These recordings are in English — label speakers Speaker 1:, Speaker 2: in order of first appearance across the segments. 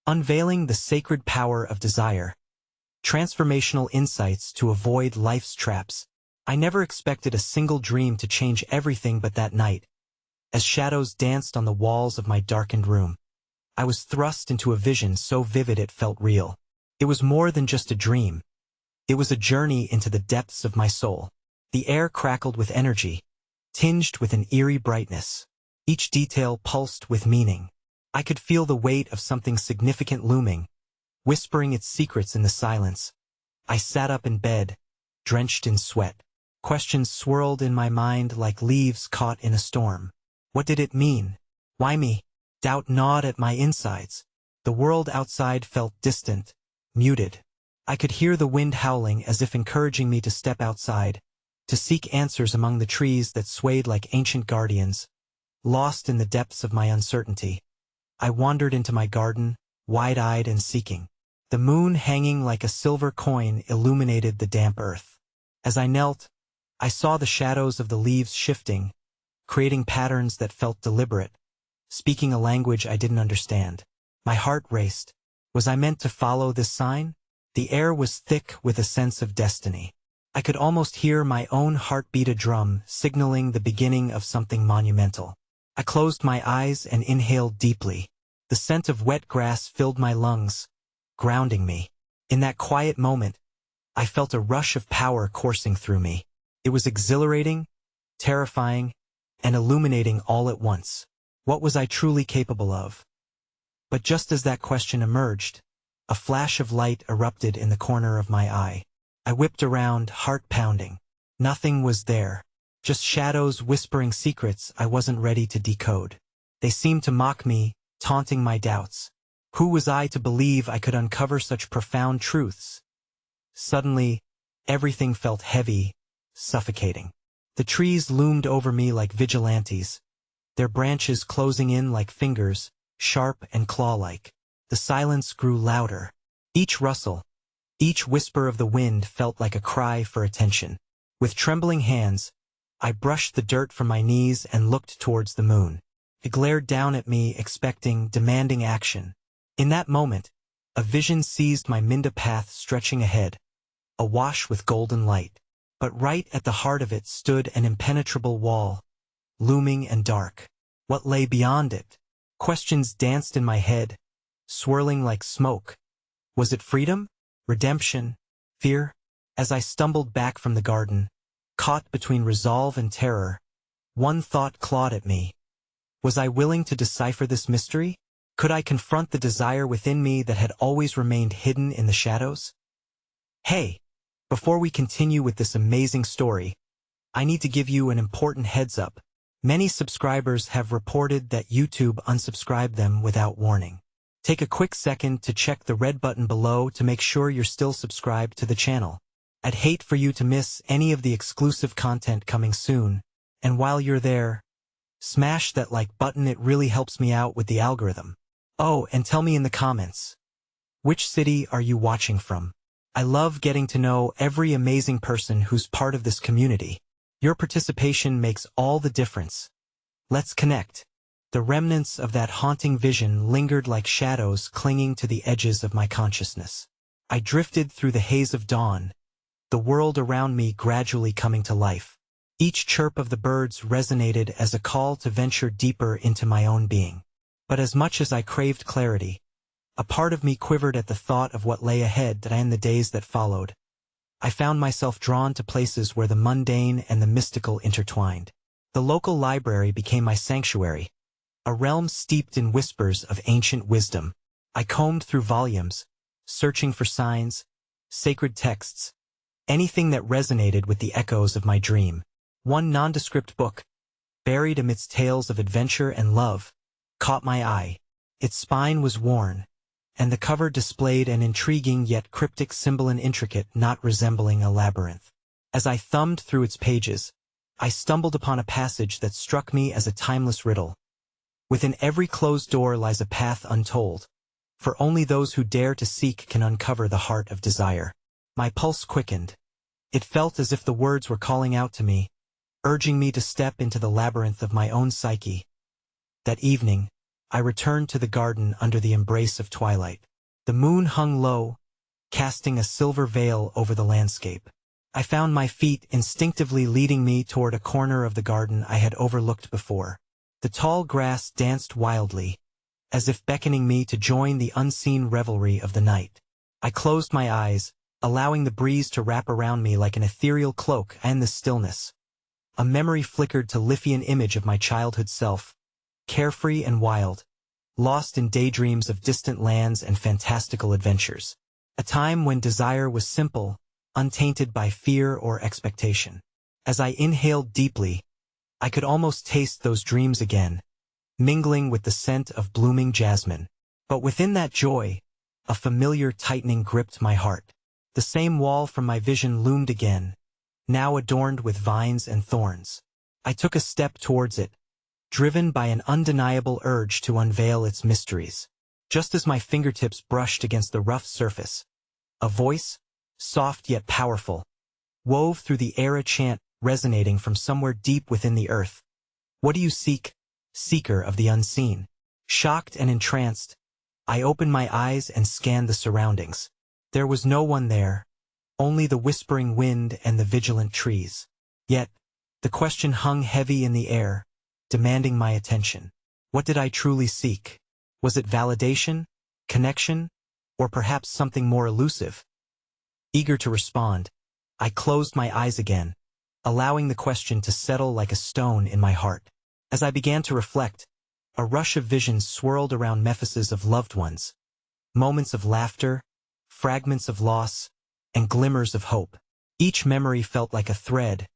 Speaker 1: Unveiling the sacred power of desire. Transformational insights to avoid life's traps. I never expected a single dream to change everything, but that night, as shadows danced on the walls of my darkened room, I was thrust into a vision so vivid it felt real. It was more than just a dream. It was a journey into the depths of my soul. The air crackled with energy, tinged with an eerie brightness. Each detail pulsed with meaning. I could feel the weight of something significant looming, whispering its secrets in the silence. I sat up in bed, drenched in sweat. Questions swirled in my mind like leaves caught in a storm. What did it mean? Why me? Doubt gnawed at my insides. The world outside felt distant, muted. I could hear the wind howling as if encouraging me to step outside, to seek answers among the trees that swayed like ancient guardians. Lost in the depths of my uncertainty, I wandered into my garden, wide-eyed and seeking. The moon hanging like a silver coin illuminated the damp earth. As I knelt, I saw the shadows of the leaves shifting, creating patterns that felt deliberate, speaking a language I didn't understand. My heart raced. Was I meant to follow this sign? The air was thick with a sense of destiny. I could almost hear my own heart beat a drum, signaling the beginning of something monumental. I closed my eyes and inhaled deeply. The scent of wet grass filled my lungs, grounding me. In that quiet moment, I felt a rush of power coursing through me. It was exhilarating, terrifying, and illuminating all at once. What was I truly capable of? But just as that question emerged, a flash of light erupted in the corner of my eye. I whipped around, heart pounding. Nothing was there. Just shadows whispering secrets I wasn't ready to decode. They seemed to mock me, taunting my doubts. Who was I to believe I could uncover such profound truths? Suddenly, everything felt heavy, suffocating. The trees loomed over me like vigilantes, their branches closing in like fingers, sharp and claw-like. The silence grew louder. Each rustle, each whisper of the wind felt like a cry for attention. With trembling hands, I brushed the dirt from my knees and looked towards the moon. It glared down at me, demanding action. In that moment, a vision seized my Minda path stretching ahead, awash with golden light. But right at the heart of it stood an impenetrable wall, looming and dark. What lay beyond it? Questions danced in my head, swirling like smoke. Was it freedom? Redemption? Fear? As I stumbled back from the garden, caught between resolve and terror, one thought clawed at me. Was I willing to decipher this mystery? Could I confront the desire within me that had always remained hidden in the shadows? Hey, before we continue with this amazing story, I need to give you an important heads up. Many subscribers have reported that YouTube unsubscribed them without warning. Take a quick second to check the red button below to make sure you're still subscribed to the channel. I'd hate for you to miss any of the exclusive content coming soon, and while you're there, smash that like button. It really helps me out with the algorithm. Oh, and tell me in the comments, which city are you watching from? I love getting to know every amazing person who's part of this community. Your participation makes all the difference. Let's connect. The remnants of that haunting vision lingered like shadows clinging to the edges of my consciousness. I drifted through the haze of dawn, the world around me gradually coming to life. Each chirp of the birds resonated as a call to venture deeper into my own being. But as much as I craved clarity, a part of me quivered at the thought of what lay ahead in the days that followed. I found myself drawn to places where the mundane and the mystical intertwined. The local library became my sanctuary, a realm steeped in whispers of ancient wisdom. I combed through volumes, searching for signs, sacred texts, anything that resonated with the echoes of my dream. One nondescript book, buried amidst tales of adventure and love, caught my eye. Its spine was worn, and the cover displayed an intriguing yet cryptic symbol, an intricate knot resembling a labyrinth. As I thumbed through its pages, I stumbled upon a passage that struck me as a timeless riddle. Within every closed door lies a path untold, for only those who dare to seek can uncover the heart of desire. My pulse quickened. It felt as if the words were calling out to me, urging me to step into the labyrinth of my own psyche. That evening, I returned to the garden under the embrace of twilight. The moon hung low, casting a silver veil over the landscape. I found my feet instinctively leading me toward a corner of the garden I had overlooked before. The tall grass danced wildly, as if beckoning me to join the unseen revelry of the night. I closed my eyes, allowing the breeze to wrap around me like an ethereal cloak and the stillness. A memory flickered to lift an image of my childhood self, carefree and wild, lost in daydreams of distant lands and fantastical adventures. A time when desire was simple, untainted by fear or expectation. As I inhaled deeply, I could almost taste those dreams again, mingling with the scent of blooming jasmine. But within that joy, a familiar tightening gripped my heart. The same wall from my vision loomed again, now adorned with vines and thorns. I took a step towards it, driven by an undeniable urge to unveil its mysteries. Just as my fingertips brushed against the rough surface, a voice, soft yet powerful, wove through the air, a chant resonating from somewhere deep within the earth. What do you seek, seeker of the unseen? Shocked and entranced, I opened my eyes and scanned the surroundings. There was no one there, only the whispering wind and the vigilant trees. Yet, the question hung heavy in the air, demanding my attention. What did I truly seek? Was it validation, connection, or perhaps something more elusive? Eager to respond, I closed my eyes again, allowing the question to settle like a stone in my heart. As I began to reflect, a rush of visions swirled around mephises of loved ones. Moments of laughter, fragments of loss, and glimmers of hope. Each memory felt like a thread,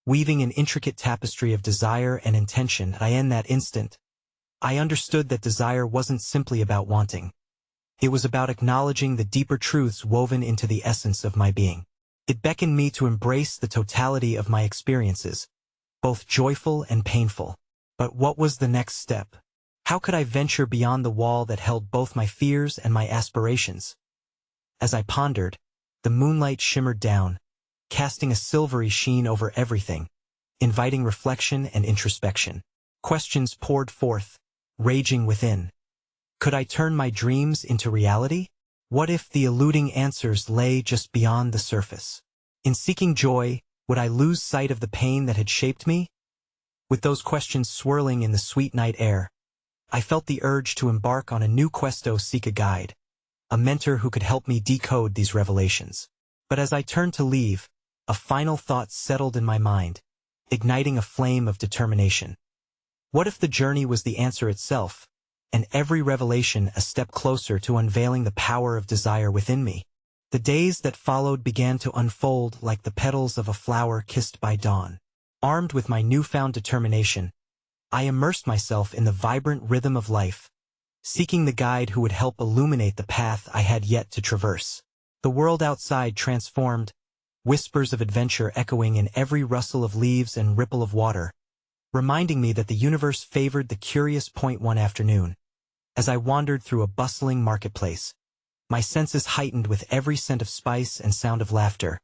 Speaker 1: weaving an intricate tapestry of desire and intention. In that instant, I understood that desire wasn't simply about wanting. It was about acknowledging the deeper truths woven into the essence of my being. It beckoned me to embrace the totality of my experiences, both joyful and painful. But what was the next step? How could I venture beyond the wall that held both my fears and my aspirations? As I pondered, the moonlight shimmered down, casting a silvery sheen over everything, inviting reflection and introspection. Questions poured forth, raging within. Could I turn my dreams into reality? What if the eluding answers lay just beyond the surface? In seeking joy, would I lose sight of the pain that had shaped me? With those questions swirling in the sweet night air, I felt the urge to embark on a new quest to seek a guide, a mentor who could help me decode these revelations. But as I turned to leave, a final thought settled in my mind, igniting a flame of determination. What if the journey was the answer itself, and every revelation a step closer to unveiling the power of desire within me? The days that followed began to unfold like the petals of a flower kissed by dawn. Armed with my newfound determination, I immersed myself in the vibrant rhythm of life, seeking the guide who would help illuminate the path I had yet to traverse. The world outside transformed, whispers of adventure echoing in every rustle of leaves and ripple of water, reminding me that the universe favored the curious. One afternoon, as I wandered through a bustling marketplace, my senses heightened with every scent of spice and sound of laughter,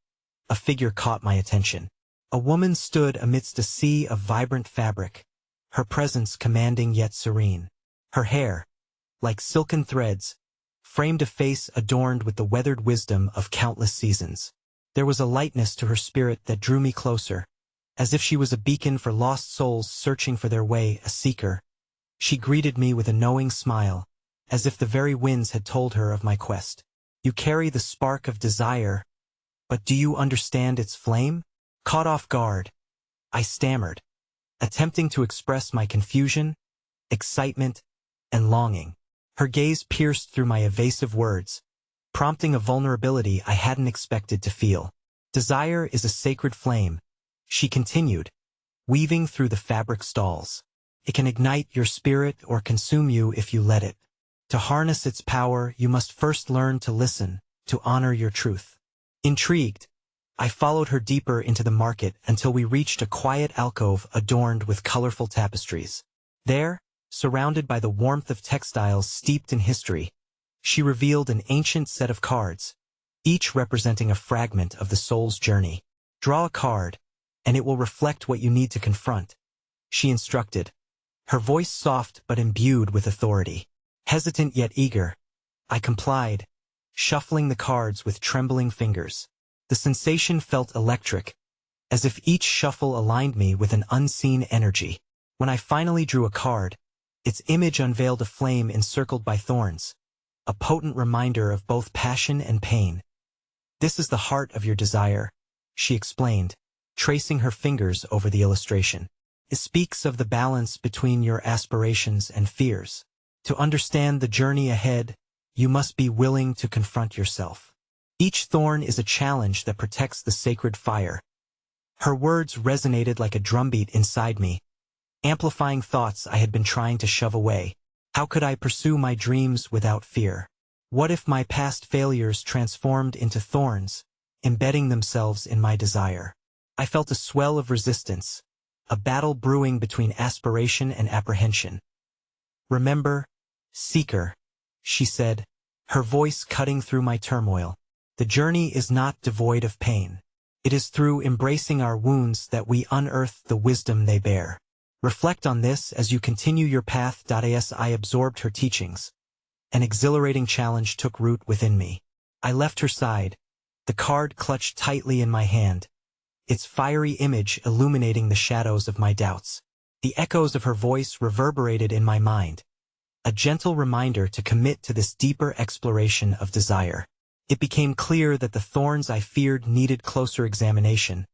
Speaker 1: a figure caught my attention. A woman stood amidst a sea of vibrant fabric, her presence commanding yet serene. Her hair, like silken threads, framed a face adorned with the weathered wisdom of countless seasons. There was a lightness to her spirit that drew me closer, as if she was a beacon for lost souls searching for their way. A seeker, she greeted me with a knowing smile, as if the very winds had told her of my quest. You carry the spark of desire, but do you understand its flame? Caught off guard, I stammered, attempting to express my confusion, excitement, and longing. Her gaze pierced through my evasive words, prompting a vulnerability I hadn't expected to feel. Desire is a sacred flame, she continued, weaving through the fabric stalls. It can ignite your spirit or consume you if you let it. To harness its power, you must first learn to listen, to honor your truth. Intrigued, I followed her deeper into the market until we reached a quiet alcove adorned with colorful tapestries. There, surrounded by the warmth of textiles steeped in history, she revealed an ancient set of cards, each representing a fragment of the soul's journey. Draw a card, and it will reflect what you need to confront, she instructed, her voice soft but imbued with authority. Hesitant yet eager, I complied, shuffling the cards with trembling fingers. The sensation felt electric, as if each shuffle aligned me with an unseen energy. When I finally drew a card, its image unveiled a flame encircled by thorns, a potent reminder of both passion and pain. "This is the heart of your desire," she explained, tracing her fingers over the illustration. "It speaks of the balance between your aspirations and fears. To understand the journey ahead, you must be willing to confront yourself. Each thorn is a challenge that protects the sacred fire." Her words resonated like a drumbeat inside me, amplifying thoughts I had been trying to shove away. How could I pursue my dreams without fear? What if my past failures transformed into thorns, embedding themselves in my desire? I felt a swell of resistance, a battle brewing between aspiration and apprehension. "Remember, seeker," she said, her voice cutting through my turmoil. "The journey is not devoid of pain. It is through embracing our wounds that we unearth the wisdom they bear. Reflect on this as you continue your path." As I absorbed her teachings, an exhilarating challenge took root within me. I left her side, the card clutched tightly in my hand, its fiery image illuminating the shadows of my doubts. The echoes of her voice reverberated in my mind, a gentle reminder to commit to this deeper exploration of desire. It became clear that the thorns I feared needed closer examination.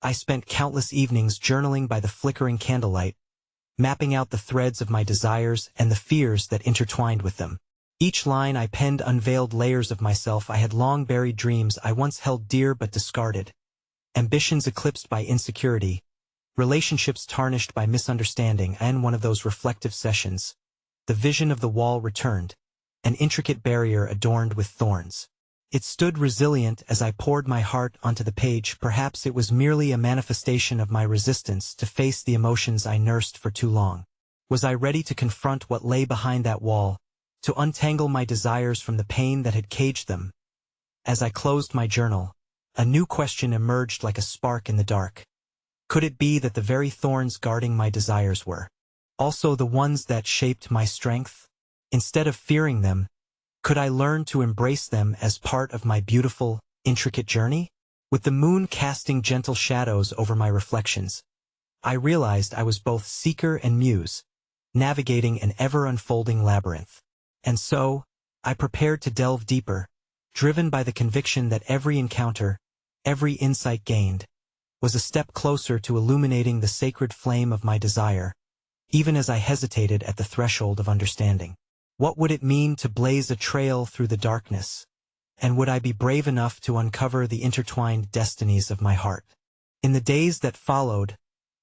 Speaker 1: I spent countless evenings journaling by the flickering candlelight, mapping out the threads of my desires and the fears that intertwined with them. Each line I penned unveiled layers of myself I had long buried, dreams I once held dear but discarded, ambitions eclipsed by insecurity, relationships tarnished by misunderstanding. And one of those reflective sessions, the vision of the wall returned, an intricate barrier adorned with thorns. It stood resilient as I poured my heart onto the page. Perhaps it was merely a manifestation of my resistance to face the emotions I nursed for too long. Was I ready to confront what lay behind that wall, to untangle my desires from the pain that had caged them? As I closed my journal, a new question emerged like a spark in the dark. Could it be that the very thorns guarding my desires were also the ones that shaped my strength? Instead of fearing them, could I learn to embrace them as part of my beautiful, intricate journey? With the moon casting gentle shadows over my reflections, I realized I was both seeker and muse, navigating an ever-unfolding labyrinth. And so, I prepared to delve deeper, driven by the conviction that every encounter, every insight gained, was a step closer to illuminating the sacred flame of my desire, even as I hesitated at the threshold of understanding. What would it mean to blaze a trail through the darkness? And would I be brave enough to uncover the intertwined destinies of my heart? In the days that followed,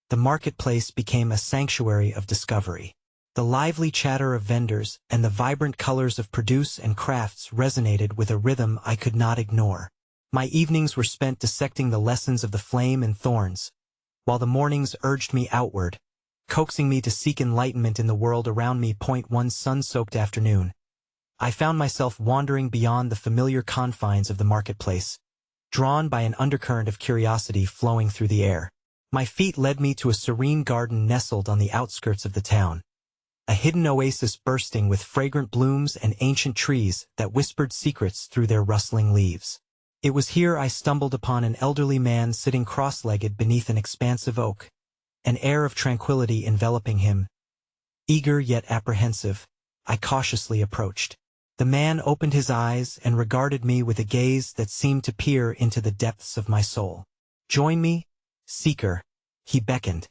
Speaker 1: the marketplace became a sanctuary of discovery. The lively chatter of vendors and the vibrant colors of produce and crafts resonated with a rhythm I could not ignore. My evenings were spent dissecting the lessons of the flame and thorns, while the mornings urged me outward, coaxing me to seek enlightenment in the world around me. One sun-soaked afternoon, I found myself wandering beyond the familiar confines of the marketplace, drawn by an undercurrent of curiosity flowing through the air. My feet led me to a serene garden nestled on the outskirts of the town, a hidden oasis bursting with fragrant blooms and ancient trees that whispered secrets through their rustling leaves. It was here I stumbled upon an elderly man sitting cross-legged beneath an expansive oak, an air of tranquility enveloping him. Eager yet apprehensive, I cautiously approached. The man opened his eyes and regarded me with a gaze that seemed to peer into the depths of my soul. "Join me, seeker," he beckoned,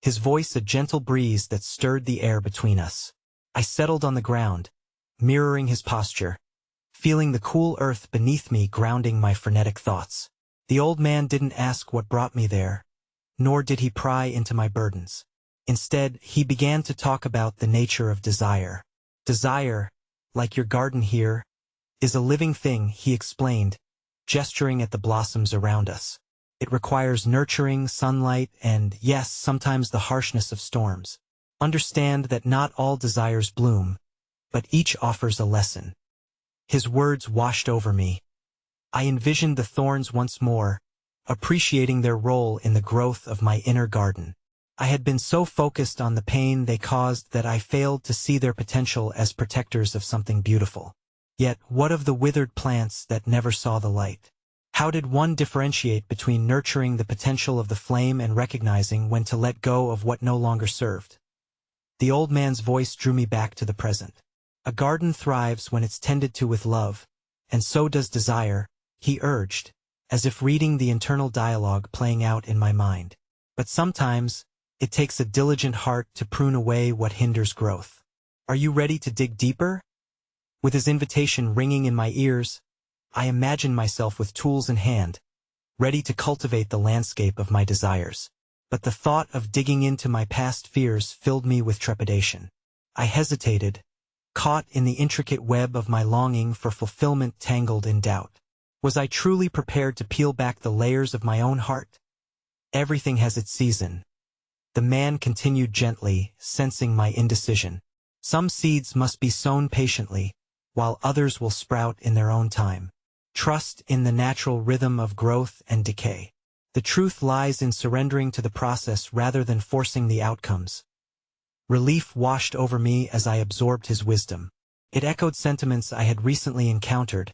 Speaker 1: his voice a gentle breeze that stirred the air between us. I settled on the ground, mirroring his posture, feeling the cool earth beneath me grounding my frenetic thoughts. The old man didn't ask what brought me there, nor did he pry into my burdens. Instead, he began to talk about the nature of desire. "Desire, like your garden here, is a living thing," he explained, gesturing at the blossoms around us. "It requires nurturing, sunlight, and, yes, sometimes the harshness of storms. Understand that not all desires bloom, but each offers a lesson." His words washed over me. I envisioned the thorns once more, appreciating their role in the growth of my inner garden. I had been so focused on the pain they caused that I failed to see their potential as protectors of something beautiful. Yet, what of the withered plants that never saw the light? How did one differentiate between nurturing the potential of the flame and recognizing when to let go of what no longer served? The old man's voice drew me back to the present. A garden thrives when it's tended to with love, and so does desire, he urged, as if reading the internal dialogue playing out in my mind. But sometimes, it takes a diligent heart to prune away what hinders growth. Are you ready to dig deeper? With his invitation ringing in my ears, I imagined myself with tools in hand, ready to cultivate the landscape of my desires. But the thought of digging into my past fears filled me with trepidation. I hesitated, caught in the intricate web of my longing for fulfillment tangled in doubt. Was I truly prepared to peel back the layers of my own heart? Everything has its season. The man continued gently, sensing my indecision. Some seeds must be sown patiently, while others will sprout in their own time. Trust in the natural rhythm of growth and decay. The truth lies in surrendering to the process rather than forcing the outcomes. Relief washed over me as I absorbed his wisdom. It echoed sentiments I had recently encountered,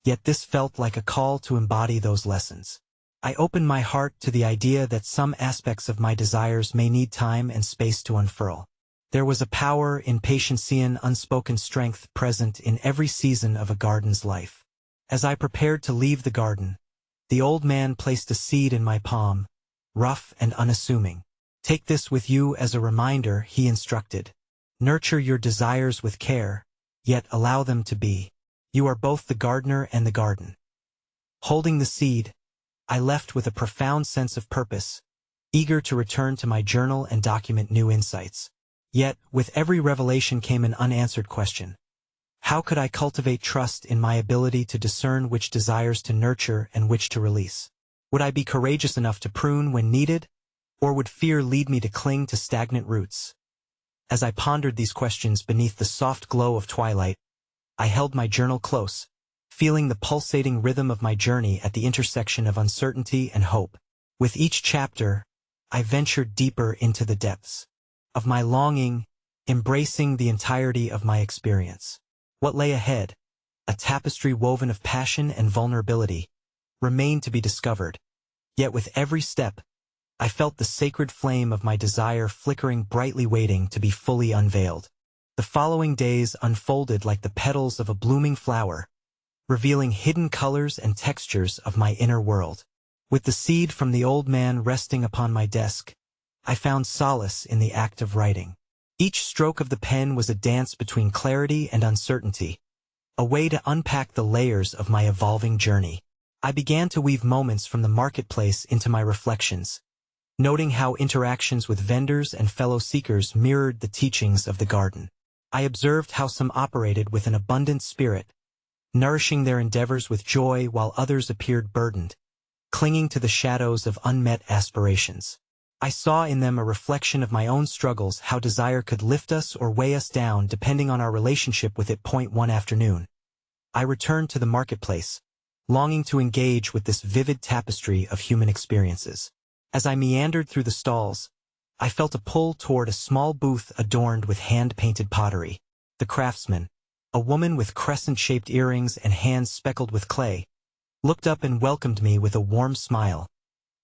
Speaker 1: yet this felt like a call to embody those lessons. I opened my heart to the idea that some aspects of my desires may need time and space to unfurl. There was a power in patience-and unspoken strength present in every season of a garden's life. As I prepared to leave the garden, the old man placed a seed in my palm, rough and unassuming. Take this with you as a reminder, he instructed. Nurture your desires with care, yet allow them to be. You are both the gardener and the garden. Holding the seed, I left with a profound sense of purpose, eager to return to my journal and document new insights. Yet, with every revelation came an unanswered question. How could I cultivate trust in my ability to discern which desires to nurture and which to release? Would I be courageous enough to prune when needed, or would fear lead me to cling to stagnant roots? As I pondered these questions beneath the soft glow of twilight, I held my journal close, feeling the pulsating rhythm of my journey at the intersection of uncertainty and hope. With each chapter, I ventured deeper into the depths of my longing, embracing the entirety of my experience. What lay ahead, a tapestry woven of passion and vulnerability, remained to be discovered. Yet with every step, I felt the sacred flame of my desire flickering brightly, waiting to be fully unveiled. The following days unfolded like the petals of a blooming flower, revealing hidden colors and textures of my inner world. With the seed from the old man resting upon my desk, I found solace in the act of writing. Each stroke of the pen was a dance between clarity and uncertainty, a way to unpack the layers of my evolving journey. I began to weave moments from the marketplace into my reflections, noting how interactions with vendors and fellow seekers mirrored the teachings of the garden. I observed how some operated with an abundant spirit, nourishing their endeavors with joy while others appeared burdened, clinging to the shadows of unmet aspirations. I saw in them a reflection of my own struggles, how desire could lift us or weigh us down depending on our relationship with it. One afternoon, I returned to the marketplace, longing to engage with this vivid tapestry of human experiences. As I meandered through the stalls, I felt a pull toward a small booth adorned with hand-painted pottery. The craftsman, a woman with crescent-shaped earrings and hands speckled with clay, looked up and welcomed me with a warm smile.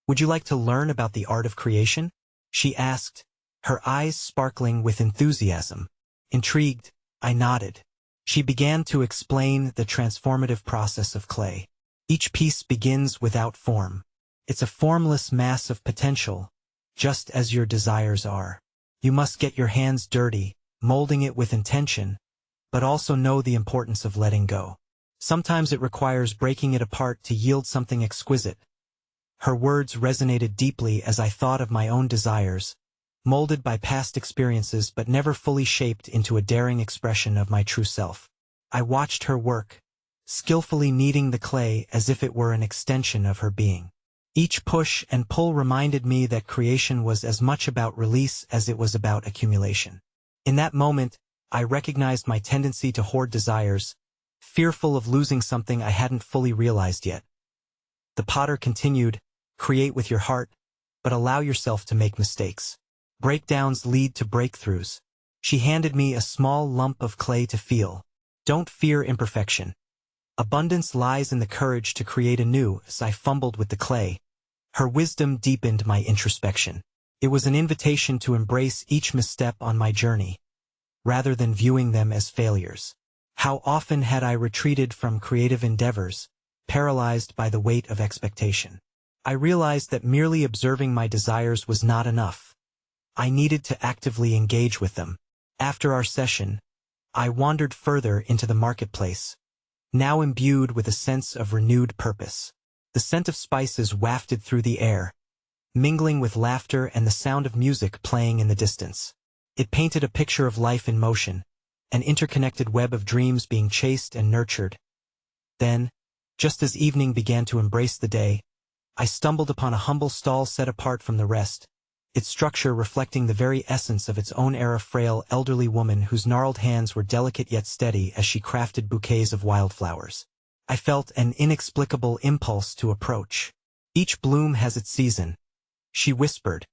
Speaker 1: "Would you like to learn about the art of creation?" she asked, her eyes sparkling with enthusiasm. Intrigued, I nodded. She began to explain the transformative process of clay. Each piece begins without form. It's a formless mass of potential, just as your desires are. You must get your hands dirty, molding it with intention, but also know the importance of letting go. Sometimes it requires breaking it apart to yield something exquisite. Her words resonated deeply as I thought of my own desires, molded by past experiences but never fully shaped into a daring expression of my true self. I watched her work, skillfully kneading the clay as if it were an extension of her being. Each push and pull reminded me that creation was as much about release as it was about accumulation. In that moment, I recognized my tendency to hoard desires, fearful of losing something I hadn't fully realized yet. The potter continued, "Create with your heart, but allow yourself to make mistakes. Breakdowns lead to breakthroughs. She handed me a small lump of clay to feel. Don't fear imperfection. Abundance lies in the courage to create anew. As I fumbled with the clay, her wisdom deepened my introspection. It was an invitation to embrace each misstep on my journey, rather than viewing them as failures. How often had I retreated from creative endeavors, paralyzed by the weight of expectation? I realized that merely observing my desires was not enough. I needed to actively engage with them. After our session, I wandered further into the marketplace, now imbued with a sense of renewed purpose. The scent of spices wafted through the air, mingling with laughter and the sound of music playing in the distance. It painted a picture of life in motion, an interconnected web of dreams being chased and nurtured. Then, just as evening began to embrace the day, I stumbled upon a humble stall set apart from the rest, its structure reflecting the very essence of its own era. Frail elderly woman whose gnarled hands were delicate yet steady as she crafted bouquets of wildflowers. I felt an inexplicable impulse to approach. Each bloom has its season, she whispered,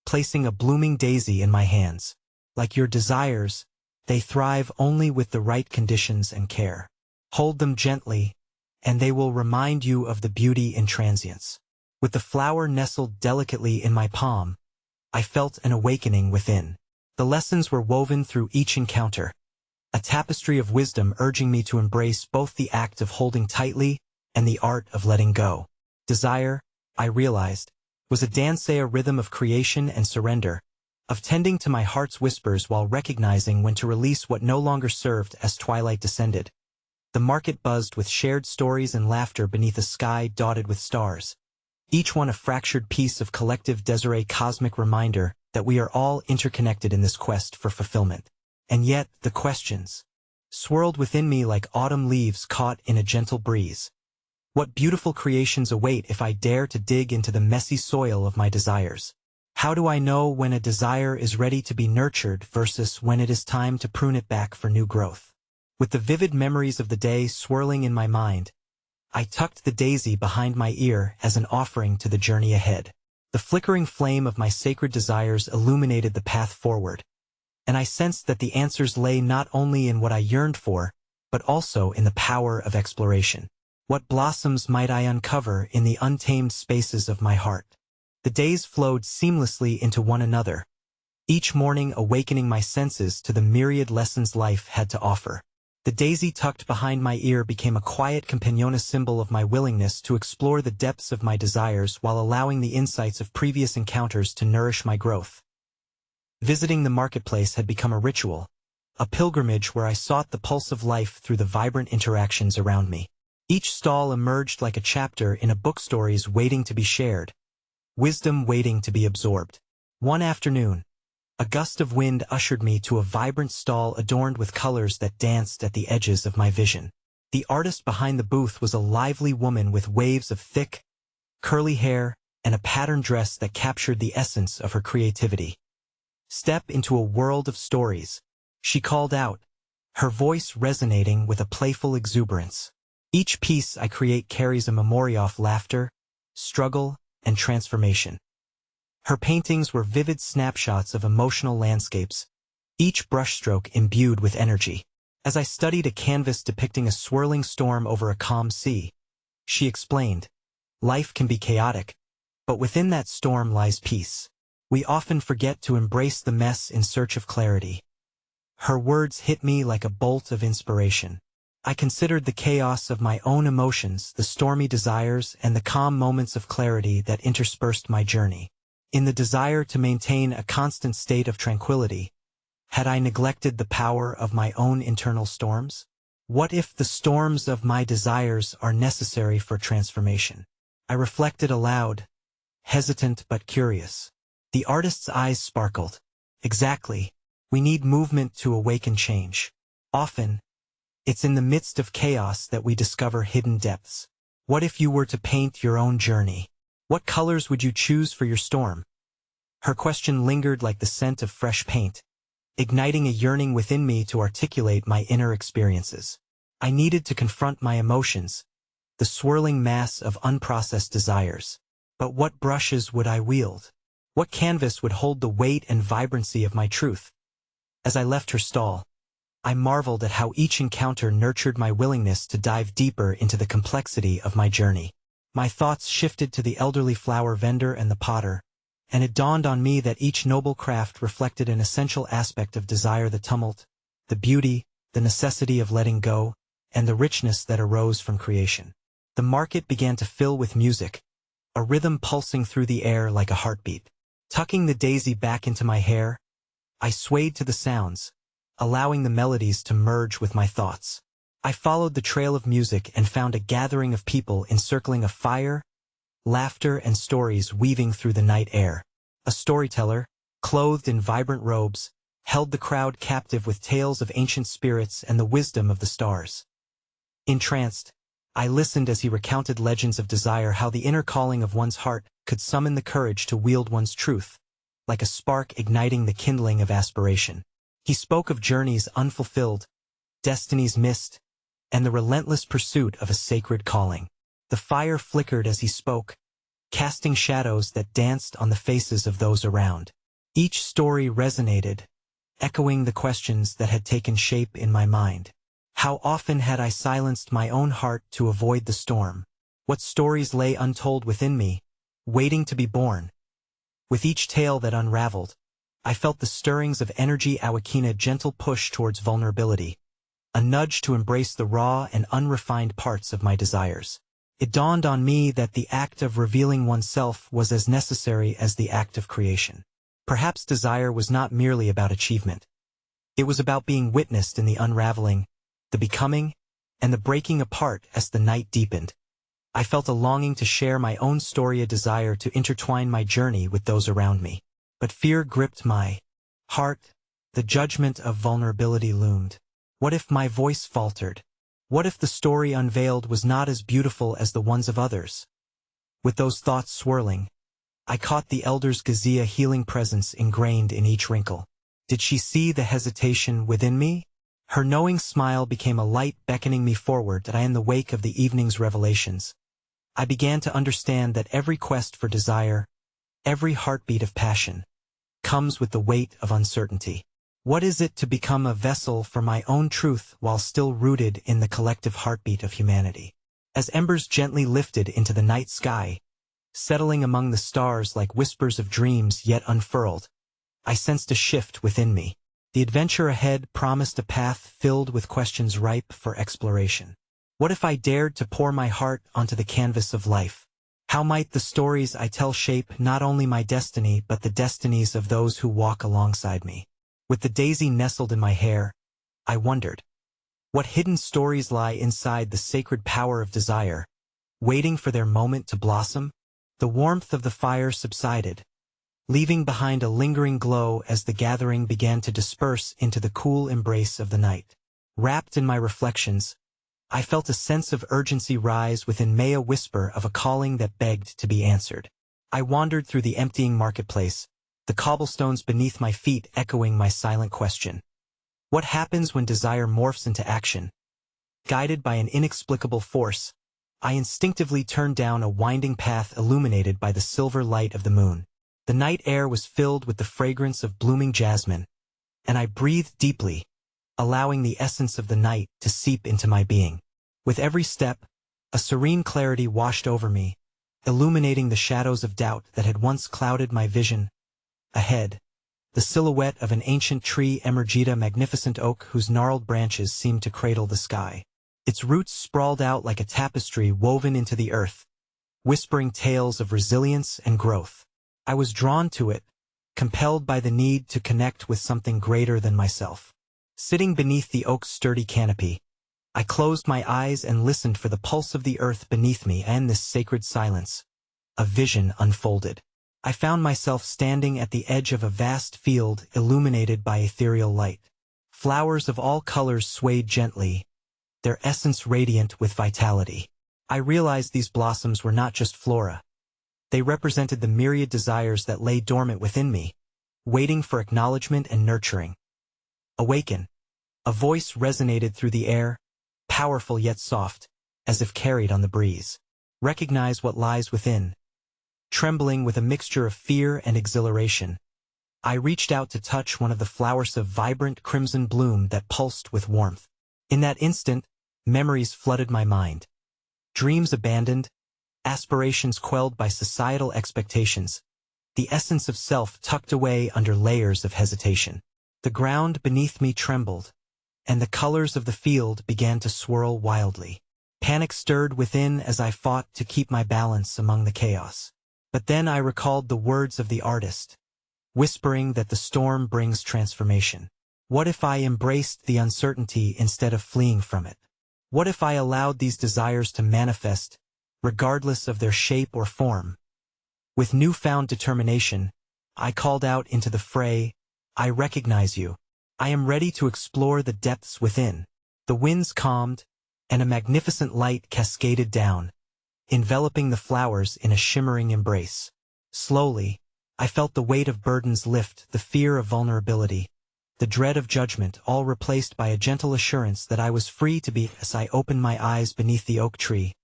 Speaker 1: placing a blooming daisy in my hands. Like your desires, they thrive only with the right conditions and care. Hold them gently, and they will remind you of the beauty in transience. With the flower nestled delicately in my palm, I felt an awakening within. The lessons were woven through each encounter, a tapestry of wisdom urging me to embrace both the act of holding tightly and the art of letting go. Desire, I realized, was a dance, a rhythm of creation and surrender, of tending to my heart's whispers while recognizing when to release what no longer served. As twilight descended, the market buzzed with shared stories and laughter beneath a sky dotted with stars, each one a fractured piece of collective desire, cosmic reminder that we are all interconnected in this quest for fulfillment. And yet, the questions swirled within me like autumn leaves caught in a gentle breeze. What beautiful creations await if I dare to dig into the messy soil of my desires? How do I know when a desire is ready to be nurtured versus when it is time to prune it back for new growth? With the vivid memories of the day swirling in my mind, I tucked the daisy behind my ear as an offering to the journey ahead. The flickering flame of my sacred desires illuminated the path forward, and I sensed that the answers lay not only in what I yearned for, but also in the power of exploration. What blossoms might I uncover in the untamed spaces of my heart? The days flowed seamlessly into one another, each morning awakening my senses to the myriad lessons life had to offer. The daisy tucked behind my ear became a quiet companion, a symbol of my willingness to explore the depths of my desires while allowing the insights of previous encounters to nourish my growth. Visiting the marketplace had become a ritual, a pilgrimage where I sought the pulse of life through the vibrant interactions around me. Each stall emerged like a chapter in a book, stories waiting to be shared, wisdom waiting to be absorbed. One afternoon, a gust of wind ushered me to a vibrant stall adorned with colors that danced at the edges of my vision. The artist behind the booth was a lively woman with waves of thick, curly hair and a patterned dress that captured the essence of her creativity. Step into a world of stories, she called out, her voice resonating with a playful exuberance. Each piece I create carries a memory of laughter, struggle, and transformation. Her paintings were vivid snapshots of emotional landscapes, each brushstroke imbued with energy. As I studied a canvas depicting a swirling storm over a calm sea, she explained, life can be chaotic, but within that storm lies peace. We often forget to embrace the mess in search of clarity. Her words hit me like a bolt of inspiration. I considered the chaos of my own emotions, the stormy desires, and the calm moments of clarity that interspersed my journey. In the desire to maintain a constant state of tranquility, had I neglected the power of my own internal storms? What if the storms of my desires are necessary for transformation? I reflected aloud, hesitant but curious. The artist's eyes sparkled. Exactly. We need movement to awaken change. Often, it's in the midst of chaos that we discover hidden depths. What if you were to paint your own journey? What colors would you choose for your storm? Her question lingered like the scent of fresh paint, igniting a yearning within me to articulate my inner experiences. I needed to confront my emotions, the swirling mass of unprocessed desires. But what brushes would I wield? What canvas would hold the weight and vibrancy of my truth? As I left her stall, I marveled at how each encounter nurtured my willingness to dive deeper into the complexity of my journey. My thoughts shifted to the elderly flower vendor and the potter, and it dawned on me that each noble craft reflected an essential aspect of desire: the tumult, the beauty, the necessity of letting go, and the richness that arose from creation. The market began to fill with music, a rhythm pulsing through the air like a heartbeat. Tucking the daisy back into my hair, I swayed to the sounds, allowing the melodies to merge with my thoughts. I followed the trail of music and found a gathering of people encircling a fire, laughter and stories weaving through the night air. A storyteller, clothed in vibrant robes, held the crowd captive with tales of ancient spirits and the wisdom of the stars. Entranced, I listened as he recounted legends of desire, how the inner calling of one's heart could summon the courage to wield one's truth, like a spark igniting the kindling of aspiration. He spoke of journeys unfulfilled, destinies missed, and the relentless pursuit of a sacred calling. The fire flickered as he spoke, casting shadows that danced on the faces of those around. Each story resonated, echoing the questions that had taken shape in my mind. How often had I silenced my own heart to avoid the storm? What stories lay untold within me, waiting to be born? With each tale that unraveled, I felt the stirrings of energy awaken, a gentle push towards vulnerability, a nudge to embrace the raw and unrefined parts of my desires. It dawned on me that the act of revealing oneself was as necessary as the act of creation. Perhaps desire was not merely about achievement. It was about being witnessed in the unraveling, the becoming, and the breaking apart as the night deepened. I felt a longing to share my own story, a desire to intertwine my journey with those around me. But fear gripped my heart. The judgment of vulnerability loomed. What if my voice faltered? What if the story unveiled was not as beautiful as the ones of others? With those thoughts swirling, I caught the elder's gaze, a healing presence ingrained in each wrinkle. Did she see the hesitation within me? Her knowing smile became a light beckoning me forward. In the wake of the evening's revelations, I began to understand that every quest for desire, every heartbeat of passion, comes with the weight of uncertainty. What is it to become a vessel for my own truth while still rooted in the collective heartbeat of humanity? As embers gently lifted into the night sky, settling among the stars like whispers of dreams yet unfurled, I sensed a shift within me. The adventure ahead promised a path filled with questions ripe for exploration. What if I dared to pour my heart onto the canvas of life? How might the stories I tell shape not only my destiny but the destinies of those who walk alongside me? With the daisy nestled in my hair, I wondered, what hidden stories lie inside the sacred power of desire, waiting for their moment to blossom? The warmth of the fire subsided, leaving behind a lingering glow as the gathering began to disperse into the cool embrace of the night. Wrapped in my reflections, I felt a sense of urgency rise within me, a whisper of a calling that begged to be answered. I wandered through the emptying marketplace, the cobblestones beneath my feet echoing my silent question. What happens when desire morphs into action? Guided by an inexplicable force, I instinctively turned down a winding path illuminated by the silver light of the moon. The night air was filled with the fragrance of blooming jasmine, and I breathed deeply, allowing the essence of the night to seep into my being. With every step, a serene clarity washed over me, illuminating the shadows of doubt that had once clouded my vision. Ahead, the silhouette of an ancient tree emerged, a magnificent oak whose gnarled branches seemed to cradle the sky. Its roots sprawled out like a tapestry woven into the earth, whispering tales of resilience and growth. I was drawn to it, compelled by the need to connect with something greater than myself. Sitting beneath the oak's sturdy canopy, I closed my eyes and listened for the pulse of the earth beneath me. And this sacred silence, a vision unfolded. I found myself standing at the edge of a vast field illuminated by ethereal light. Flowers of all colors swayed gently, their essence radiant with vitality. I realized these blossoms were not just flora. They represented the myriad desires that lay dormant within me, waiting for acknowledgement and nurturing. Awaken. A voice resonated through the air, powerful yet soft, as if carried on the breeze. Recognize what lies within. Trembling with a mixture of fear and exhilaration, I reached out to touch one of the flowers of vibrant crimson bloom that pulsed with warmth. In that instant, memories flooded my mind. Dreams abandoned, aspirations quelled by societal expectations, the essence of self tucked away under layers of hesitation. The ground beneath me trembled, and the colors of the field began to swirl wildly. Panic stirred within as I fought to keep my balance among the chaos. But then I recalled the words of the artist, whispering that the storm brings transformation. What if I embraced the uncertainty instead of fleeing from it? What if I allowed these desires to manifest, regardless of their shape or form? With newfound determination, I called out into the fray, "I recognize you. I am ready to explore the depths within." The winds calmed, and a magnificent light cascaded down, enveloping the flowers in a shimmering embrace. Slowly, I felt the weight of burdens lift, the fear of vulnerability, the dread of judgment, all replaced by a gentle assurance that I was free to be. As I opened my eyes beneath the oak tree,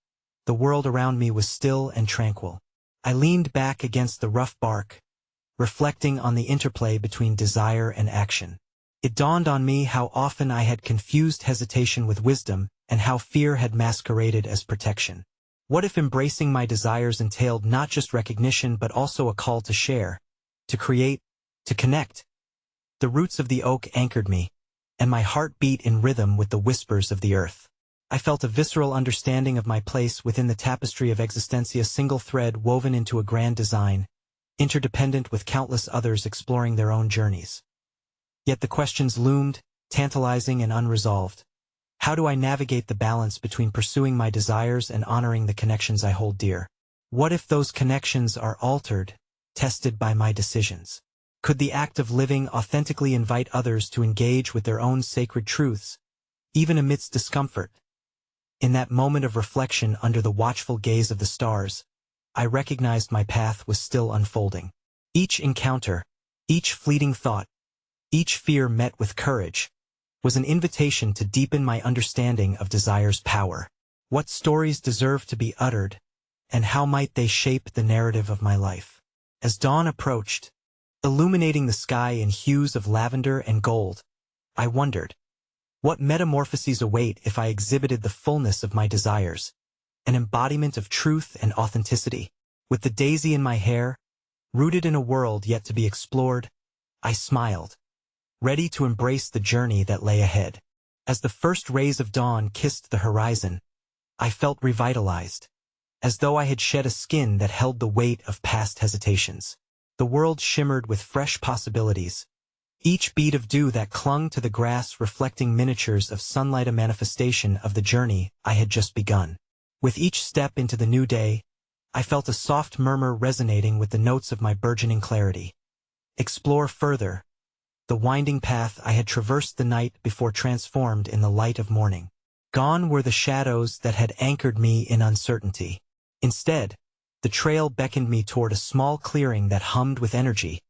Speaker 1: the world around me was still and tranquil. I leaned back against the rough bark, reflecting on the interplay between desire and action. It dawned on me how often I had confused hesitation with wisdom, and how fear had masqueraded as protection. What if embracing my desires entailed not just recognition but also a call to share, to create, to connect? The roots of the oak anchored me, and my heart beat in rhythm with the whispers of the earth. I felt a visceral understanding of my place within the tapestry of existence, a single thread woven into a grand design, interdependent with countless others exploring their own journeys. Yet the questions loomed, tantalizing and unresolved. How do I navigate the balance between pursuing my desires and honoring the connections I hold dear? What if those connections are altered, tested by my decisions? Could the act of living authentically invite others to engage with their own sacred truths, even amidst discomfort? In that moment of reflection under the watchful gaze of the stars, I recognized my path was still unfolding. Each encounter, each fleeting thought, each fear met with courage, was an invitation to deepen my understanding of desire's power. What stories deserve to be uttered, and how might they shape the narrative of my life? As dawn approached, illuminating the sky in hues of lavender and gold, I wondered, what metamorphoses await if I exhibited the fullness of my desires, an embodiment of truth and authenticity? With the daisy in my hair, rooted in a world yet to be explored, I smiled, ready to embrace the journey that lay ahead. As the first rays of dawn kissed the horizon, I felt revitalized, as though I had shed a skin that held the weight of past hesitations. The world shimmered with fresh possibilities, each bead of dew that clung to the grass reflecting miniatures of sunlight, a manifestation of the journey I had just begun. With each step into the new day, I felt a soft murmur resonating with the notes of my burgeoning clarity. Explore further. The winding path I had traversed the night before transformed in the light of morning. Gone were the shadows that had anchored me in uncertainty. Instead, the trail beckoned me toward a small clearing that hummed with energy,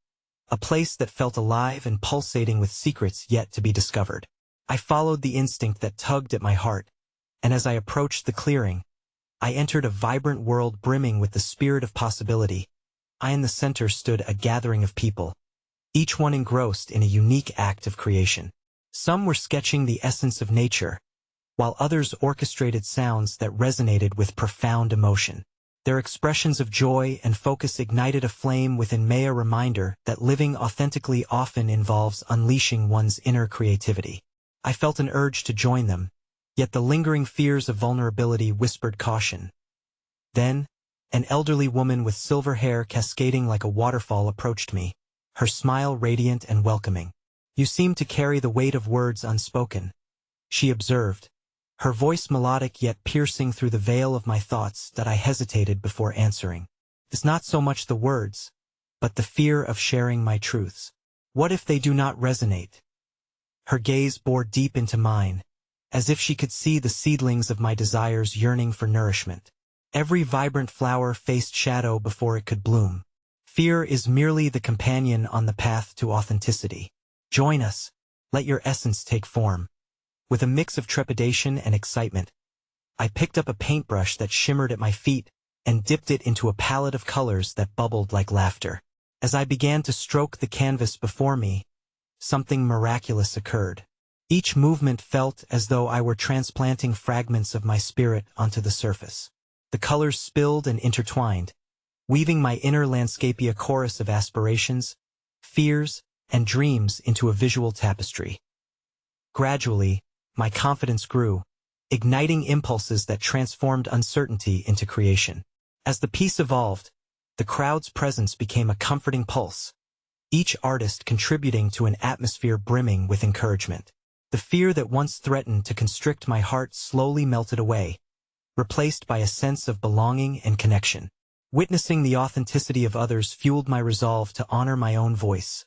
Speaker 1: a place that felt alive and pulsating with secrets yet to be discovered. I followed the instinct that tugged at my heart, and as I approached the clearing, I entered a vibrant world brimming with the spirit of possibility. In the center stood a gathering of people, each one engrossed in a unique act of creation. Some were sketching the essence of nature, while others orchestrated sounds that resonated with profound emotion. Their expressions of joy and focus ignited a flame within me, a reminder that living authentically often involves unleashing one's inner creativity. I felt an urge to join them, yet the lingering fears of vulnerability whispered caution. Then, an elderly woman with silver hair cascading like a waterfall approached me, her smile radiant and welcoming. "You seem to carry the weight of words unspoken," she observed, her voice melodic yet piercing through the veil of my thoughts that I hesitated before answering. "It's not so much the words, but the fear of sharing my truths. What if they do not resonate?" Her gaze bored deep into mine, as if she could see the seedlings of my desires yearning for nourishment. Every vibrant flower faced shadow before it could bloom. Fear is merely the companion on the path to authenticity. Join us. Let your essence take form. With a mix of trepidation and excitement, I picked up a paintbrush that shimmered at my feet, and dipped it into a palette of colors that bubbled like laughter. As I began to stroke the canvas before me, something miraculous occurred. Each movement felt as though I were transplanting fragments of my spirit onto the surface. The colors spilled and intertwined, weaving my inner landscapia chorus of aspirations, fears, and dreams into a visual tapestry. Gradually, my confidence grew, igniting impulses that transformed uncertainty into creation. As the piece evolved, the crowd's presence became a comforting pulse, each artist contributing to an atmosphere brimming with encouragement. The fear that once threatened to constrict my heart slowly melted away, replaced by a sense of belonging and connection. Witnessing the authenticity of others fueled my resolve to honor my own voice.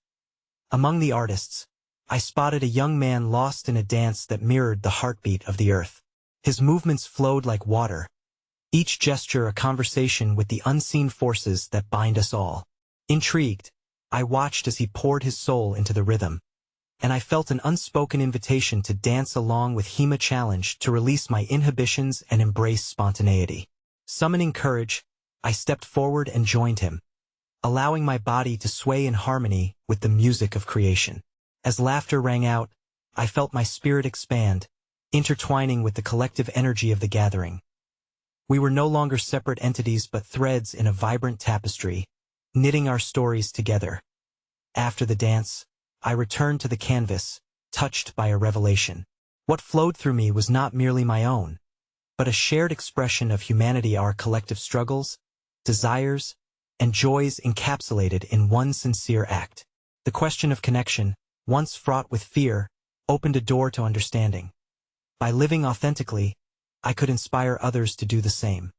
Speaker 1: Among the artists, I spotted a young man lost in a dance that mirrored the heartbeat of the earth. His movements flowed like water, each gesture a conversation with the unseen forces that bind us all. Intrigued, I watched as he poured his soul into the rhythm, and I felt an unspoken invitation to dance along with him, a challenge to release my inhibitions and embrace spontaneity. Summoning courage, I stepped forward and joined him, allowing my body to sway in harmony with the music of creation. As laughter rang out, I felt my spirit expand, intertwining with the collective energy of the gathering. We were no longer separate entities but threads in a vibrant tapestry, knitting our stories together. After the dance, I returned to the canvas, touched by a revelation. What flowed through me was not merely my own, but a shared expression of humanity, our collective struggles, desires, and joys encapsulated in one sincere act. The question of connection, once fraught with fear, opened a door to understanding. By living authentically, I could inspire others to do the same.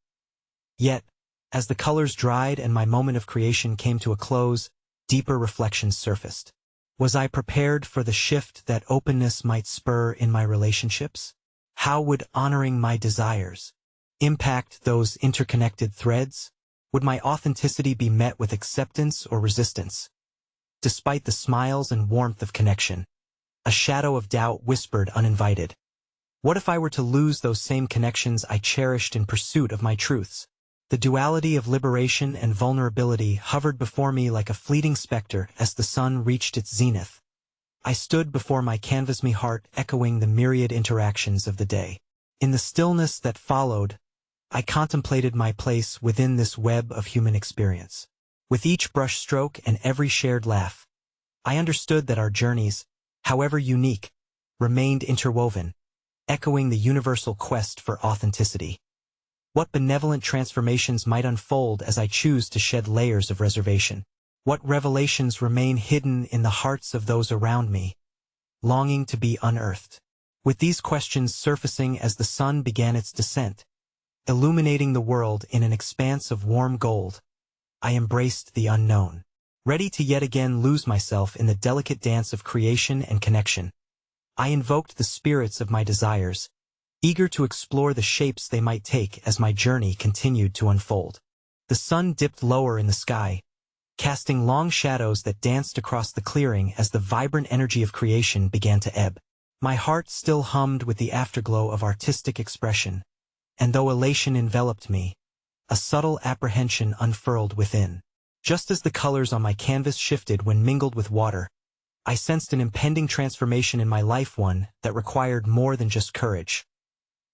Speaker 1: Yet, as the colors dried and my moment of creation came to a close, deeper reflections surfaced. Was I prepared for the shift that openness might spur in my relationships? How would honoring my desires impact those interconnected threads? Would my authenticity be met with acceptance or resistance? Despite the smiles and warmth of connection, a shadow of doubt whispered uninvited. What if I were to lose those same connections I cherished in pursuit of my truths? The duality of liberation and vulnerability hovered before me like a fleeting specter as the sun reached its zenith. I stood before my canvas, my heart echoing the myriad interactions of the day. In the stillness that followed, I contemplated my place within this web of human experience. With each brush stroke and every shared laugh, I understood that our journeys, however unique, remained interwoven, echoing the universal quest for authenticity. What benevolent transformations might unfold as I choose to shed layers of reservation? What revelations remain hidden in the hearts of those around me, longing to be unearthed? With these questions surfacing as the sun began its descent, illuminating the world in an expanse of warm gold, I embraced the unknown, ready to yet again lose myself in the delicate dance of creation and connection. I invoked the spirits of my desires, eager to explore the shapes they might take as my journey continued to unfold. The sun dipped lower in the sky, casting long shadows that danced across the clearing as the vibrant energy of creation began to ebb. My heart still hummed with the afterglow of artistic expression, and though elation enveloped me, a subtle apprehension unfurled within. Just as the colors on my canvas shifted when mingled with water, I sensed an impending transformation in my life, one that required more than just courage.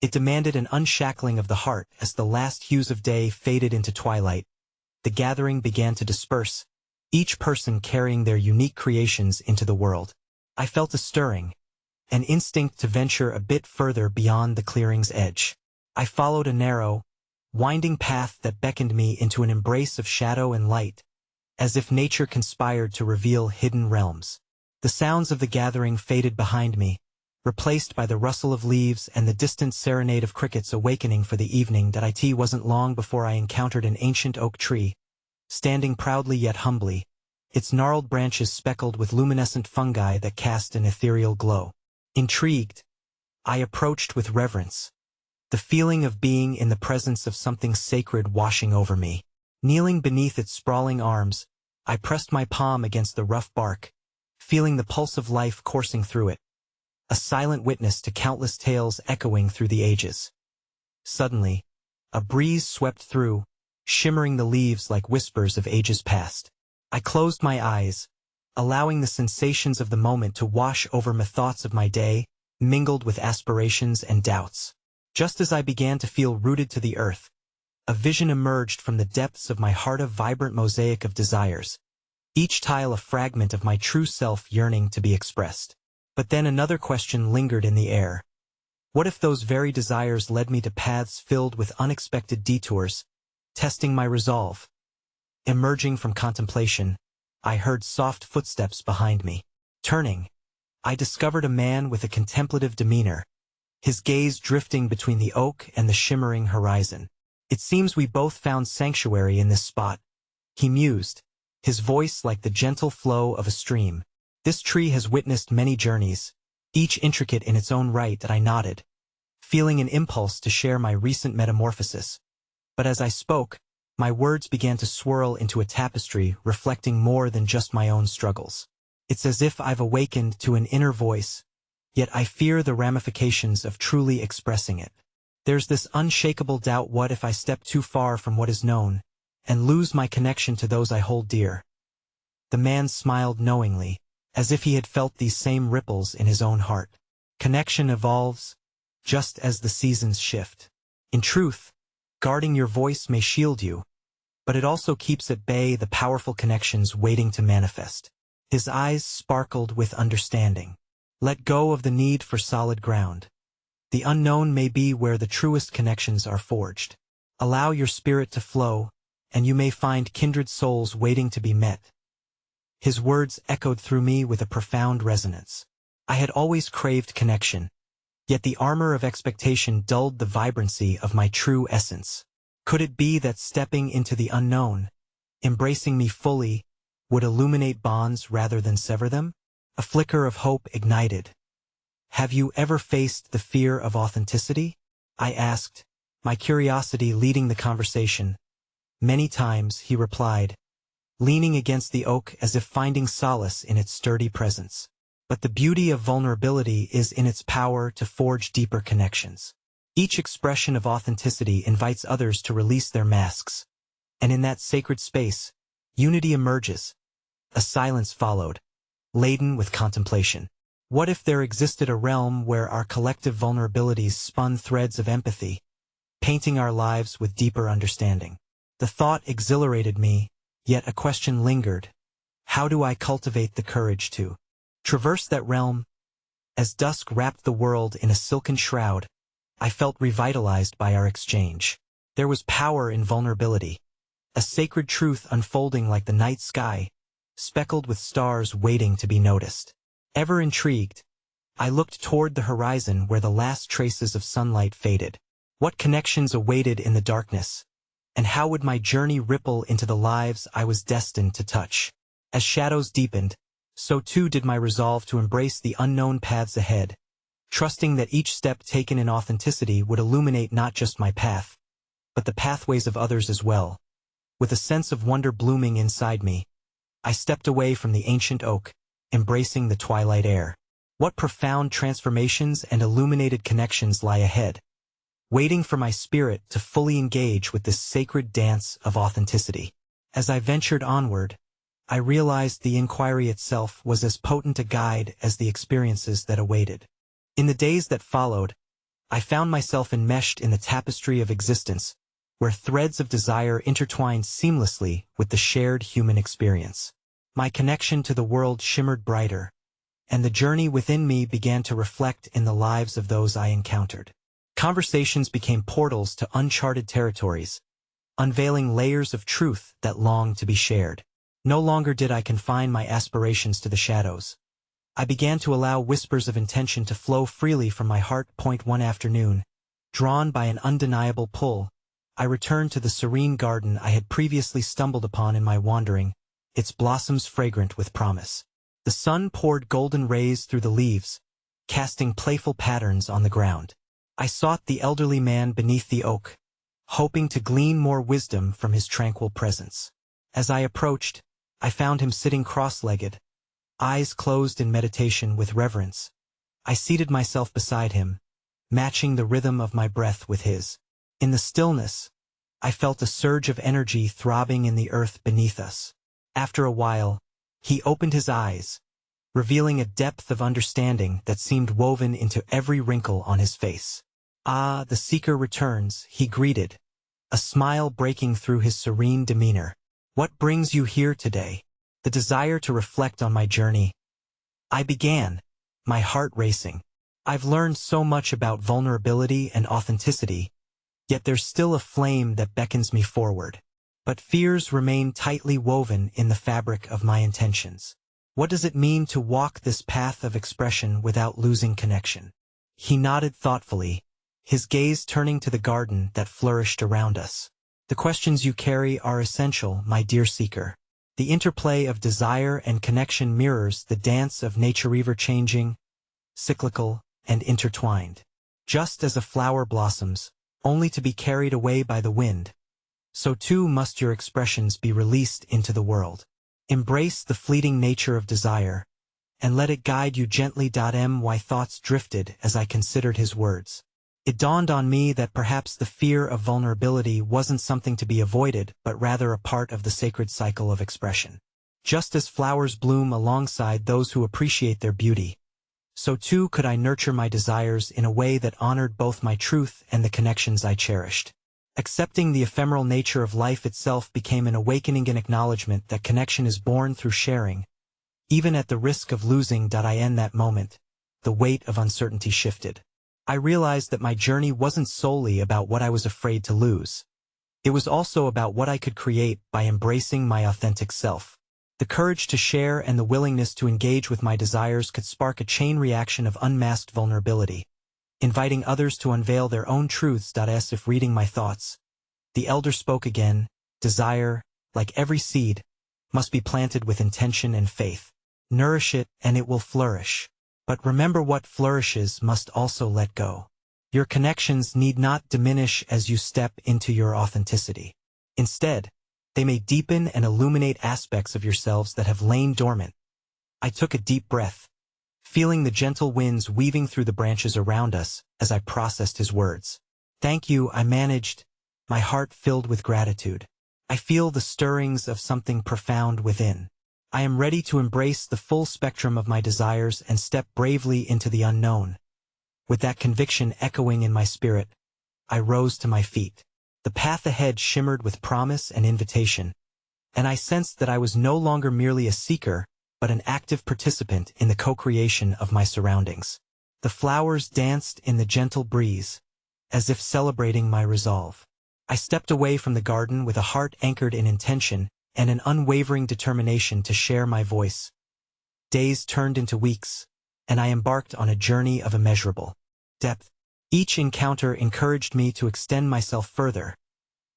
Speaker 1: It demanded an unshackling of the heart. As the last hues of day faded into twilight, the gathering began to disperse, each person carrying their unique creations into the world. I felt a stirring, an instinct to venture a bit further beyond the clearing's edge. I followed a narrow, winding path that beckoned me into an embrace of shadow and light, as if nature conspired to reveal hidden realms. The sounds of the gathering faded behind me, replaced by the rustle of leaves and the distant serenade of crickets awakening for the evening. It wasn't long before I encountered an ancient oak tree, standing proudly yet humbly, its gnarled branches speckled with luminescent fungi that cast an ethereal glow. Intrigued, I approached with reverence, the feeling of being in the presence of something sacred washing over me. Kneeling beneath its sprawling arms, I pressed my palm against the rough bark, feeling the pulse of life coursing through it, a silent witness to countless tales echoing through the ages. Suddenly, a breeze swept through, shimmering the leaves like whispers of ages past. I closed my eyes, allowing the sensations of the moment to wash over my thoughts of my day, mingled with aspirations and doubts. Just as I began to feel rooted to the earth, a vision emerged from the depths of my heart, a vibrant mosaic of desires, each tile a fragment of my true self yearning to be expressed. But then another question lingered in the air. What if those very desires led me to paths filled with unexpected detours, testing my resolve? Emerging from contemplation, I heard soft footsteps behind me. Turning, I discovered a man with a contemplative demeanor, his gaze drifting between the oak and the shimmering horizon. It seems we both found sanctuary in this spot, he mused, his voice like the gentle flow of a stream. This tree has witnessed many journeys, each intricate in its own right. That I nodded, feeling an impulse to share my recent metamorphosis. But as I spoke, my words began to swirl into a tapestry reflecting more than just my own struggles. It's as if I've awakened to an inner voice, yet I fear the ramifications of truly expressing it. There's this unshakable doubt: what if I step too far from what is known, and lose my connection to those I hold dear? The man smiled knowingly, as if he had felt these same ripples in his own heart. Connection evolves, just as the seasons shift. In truth, guarding your voice may shield you, but it also keeps at bay the powerful connections waiting to manifest. His eyes sparkled with understanding. Let go of the need for solid ground. The unknown may be where the truest connections are forged. Allow your spirit to flow, and you may find kindred souls waiting to be met. His words echoed through me with a profound resonance. I had always craved connection, yet the armor of expectation dulled the vibrancy of my true essence. Could it be that stepping into the unknown, embracing me fully, would illuminate bonds rather than sever them? A flicker of hope ignited. Have you ever faced the fear of authenticity? I asked, my curiosity leading the conversation. Many times, he replied, leaning against the oak as if finding solace in its sturdy presence. But the beauty of vulnerability is in its power to forge deeper connections. Each expression of authenticity invites others to release their masks, and in that sacred space, unity emerges. A silence followed, laden with contemplation. What if there existed a realm where our collective vulnerabilities spun threads of empathy, painting our lives with deeper understanding? The thought exhilarated me, yet a question lingered. How do I cultivate the courage to traverse that realm? As dusk wrapped the world in a silken shroud, I felt revitalized by our exchange. There was power in vulnerability, a sacred truth unfolding like the night sky, speckled with stars waiting to be noticed. Ever intrigued, I looked toward the horizon where the last traces of sunlight faded. What connections awaited in the darkness? And how would my journey ripple into the lives I was destined to touch? As shadows deepened, so too did my resolve to embrace the unknown paths ahead, trusting that each step taken in authenticity would illuminate not just my path, but the pathways of others as well. With a sense of wonder blooming inside me, I stepped away from the ancient oak, embracing the twilight air. What profound transformations and illuminated connections lie ahead, waiting for my spirit to fully engage with this sacred dance of authenticity. As I ventured onward, I realized the inquiry itself was as potent a guide as the experiences that awaited. In the days that followed, I found myself enmeshed in the tapestry of existence, where threads of desire intertwined seamlessly with the shared human experience. My connection to the world shimmered brighter, and the journey within me began to reflect in the lives of those I encountered. Conversations became portals to uncharted territories, unveiling layers of truth that longed to be shared. No longer did I confine my aspirations to the shadows. I began to allow whispers of intention to flow freely from my heart. One afternoon, drawn by an undeniable pull, I returned to the serene garden I had previously stumbled upon in my wandering, its blossoms fragrant with promise. The sun poured golden rays through the leaves, casting playful patterns on the ground. I sought the elderly man beneath the oak, hoping to glean more wisdom from his tranquil presence. As I approached, I found him sitting cross-legged, eyes closed in meditation with reverence. I seated myself beside him, matching the rhythm of my breath with his. In the stillness, I felt a surge of energy throbbing in the earth beneath us. After a while, he opened his eyes, revealing a depth of understanding that seemed woven into every wrinkle on his face. "Ah, the seeker returns," he greeted, a smile breaking through his serene demeanor. "What brings you here today?" The desire to reflect on my journey. I began, my heart racing. I've learned so much about vulnerability and authenticity, yet there's still a flame that beckons me forward. But fears remain tightly woven in the fabric of my intentions. What does it mean to walk this path of expression without losing connection? He nodded thoughtfully, his gaze turning to the garden that flourished around us. The questions you carry are essential, my dear seeker. The interplay of desire and connection mirrors the dance of nature, ever-changing, cyclical, and intertwined. Just as a flower blossoms, only to be carried away by the wind, so too must your expressions be released into the world. Embrace the fleeting nature of desire, and let it guide you gently. My thoughts drifted as I considered his words. It dawned on me that perhaps the fear of vulnerability wasn't something to be avoided, but rather a part of the sacred cycle of expression. Just as flowers bloom alongside those who appreciate their beauty, so too could I nurture my desires in a way that honored both my truth and the connections I cherished. Accepting the ephemeral nature of life itself became an awakening, an acknowledgement that connection is born through sharing, even at the risk of losing. In that moment, the weight of uncertainty shifted. I realized that my journey wasn't solely about what I was afraid to lose. It was also about what I could create by embracing my authentic self. The courage to share and the willingness to engage with my desires could spark a chain reaction of unmasked vulnerability, inviting others to unveil their own truths. As if reading my thoughts, the elder spoke again. Desire, like every seed, must be planted with intention and faith. Nourish it, and it will flourish. But remember, what flourishes must also let go. Your connections need not diminish as you step into your authenticity. Instead, they may deepen and illuminate aspects of yourselves that have lain dormant. I took a deep breath, feeling the gentle winds weaving through the branches around us as I processed his words. "Thank you," I managed, my heart filled with gratitude. "I feel the stirrings of something profound within. I am ready to embrace the full spectrum of my desires and step bravely into the unknown." With that conviction echoing in my spirit, I rose to my feet. The path ahead shimmered with promise and invitation, and I sensed that I was no longer merely a seeker, but an active participant in the co-creation of my surroundings. The flowers danced in the gentle breeze, as if celebrating my resolve. I stepped away from the garden with a heart anchored in intention and an unwavering determination to share my voice. Days turned into weeks, and I embarked on a journey of immeasurable depth. Each encounter encouraged me to extend myself further,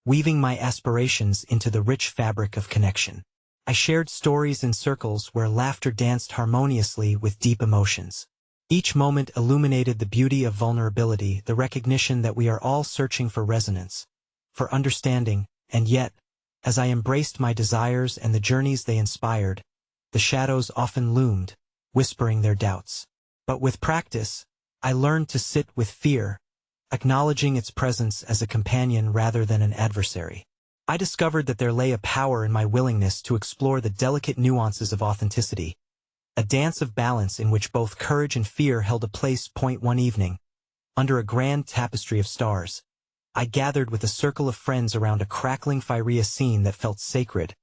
Speaker 1: weaving my aspirations into the rich fabric of connection. I shared stories in circles where laughter danced harmoniously with deep emotions. Each moment illuminated the beauty of vulnerability, the recognition that we are all searching for resonance, for understanding, and yet, as I embraced my desires and the journeys they inspired, the shadows often loomed, whispering their doubts. But with practice, I learned to sit with fear, acknowledging its presence as a companion rather than an adversary. I discovered that there lay a power in my willingness to explore the delicate nuances of authenticity, a dance of balance in which both courage and fear held a place. One evening, under a grand tapestry of stars, I gathered with a circle of friends around a crackling fire, a scene that felt sacred,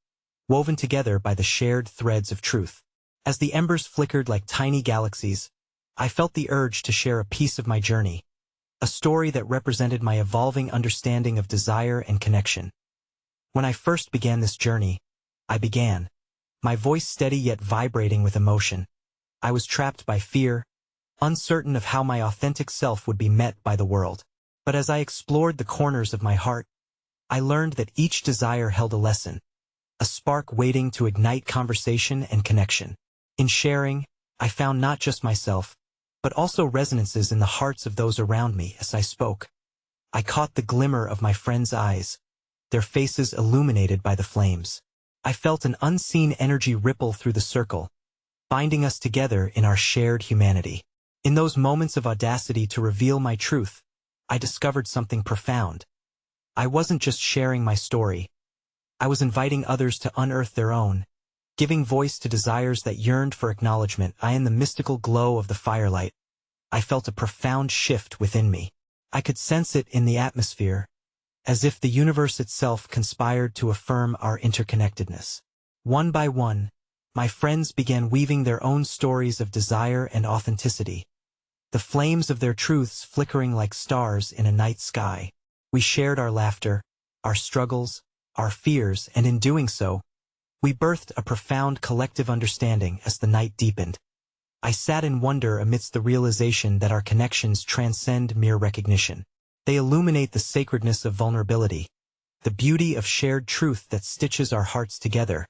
Speaker 1: woven together by the shared threads of truth. As the embers flickered like tiny galaxies, I felt the urge to share a piece of my journey, a story that represented my evolving understanding of desire and connection. When I first began this journey, my voice steady yet vibrating with emotion. I was trapped by fear, uncertain of how my authentic self would be met by the world. But as I explored the corners of my heart, I learned that each desire held a lesson, a spark waiting to ignite conversation and connection. In sharing, I found not just myself, but also resonances in the hearts of those around me. As I spoke, I caught the glimmer of my friends' eyes, their faces illuminated by the flames. I felt an unseen energy ripple through the circle, binding us together in our shared humanity. In those moments of audacity to reveal my truth, I discovered something profound. I wasn't just sharing my story. I was inviting others to unearth their own, giving voice to desires that yearned for acknowledgement. In the mystical glow of the firelight, I felt a profound shift within me. I could sense it in the atmosphere, as if the universe itself conspired to affirm our interconnectedness. One by one, my friends began weaving their own stories of desire and authenticity, the flames of their truths flickering like stars in a night sky. We shared our laughter, our struggles, our fears, and in doing so, we birthed a profound collective understanding as the night deepened. I sat in wonder amidst the realization that our connections transcend mere recognition. They illuminate the sacredness of vulnerability, the beauty of shared truth that stitches our hearts together,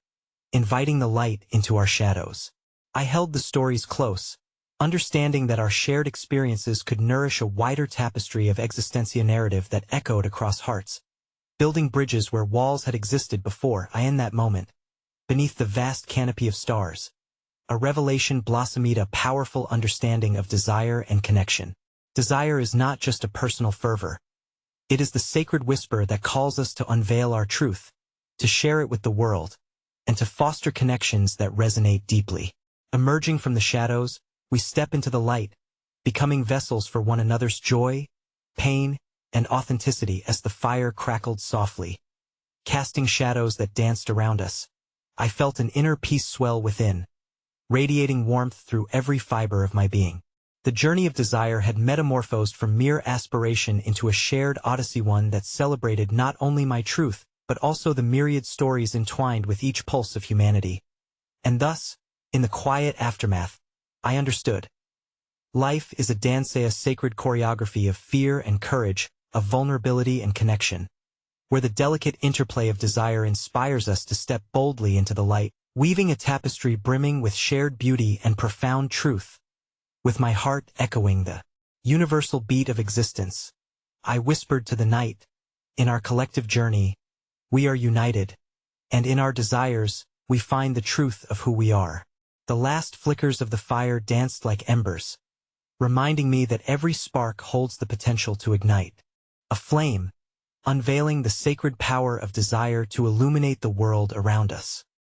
Speaker 1: inviting the light into our shadows. I held the stories close, understanding that our shared experiences could nourish a wider tapestry of existential narrative that echoed across hearts, building bridges where walls had existed before. In that moment, beneath the vast canopy of stars, a revelation blossomed, a powerful understanding of desire and connection. Desire is not just a personal fervor. It is the sacred whisper that calls us to unveil our truth, to share it with the world, and to foster connections that resonate deeply. Emerging from the shadows, we step into the light, becoming vessels for one another's joy, pain, and authenticity. As the fire crackled softly, casting shadows that danced around us, I felt an inner peace swell within, radiating warmth through every fiber of my being. The journey of desire had metamorphosed from mere aspiration into a shared odyssey, one that celebrated not only my truth, but also the myriad stories entwined with each pulse of humanity. And thus, in the quiet aftermath, I understood. Life is a dance, a sacred choreography of fear and courage, of vulnerability and connection, where the delicate interplay of desire inspires us to step boldly into the light, weaving a tapestry brimming with shared beauty and profound truth. With my heart echoing the universal beat of existence, I whispered to the night, in our collective journey, we are united, and in our desires, we find the truth of who we are. The last flickers of the fire danced like embers, reminding me that every spark holds the potential to ignite a flame, unveiling the sacred power of desire to illuminate the world around us.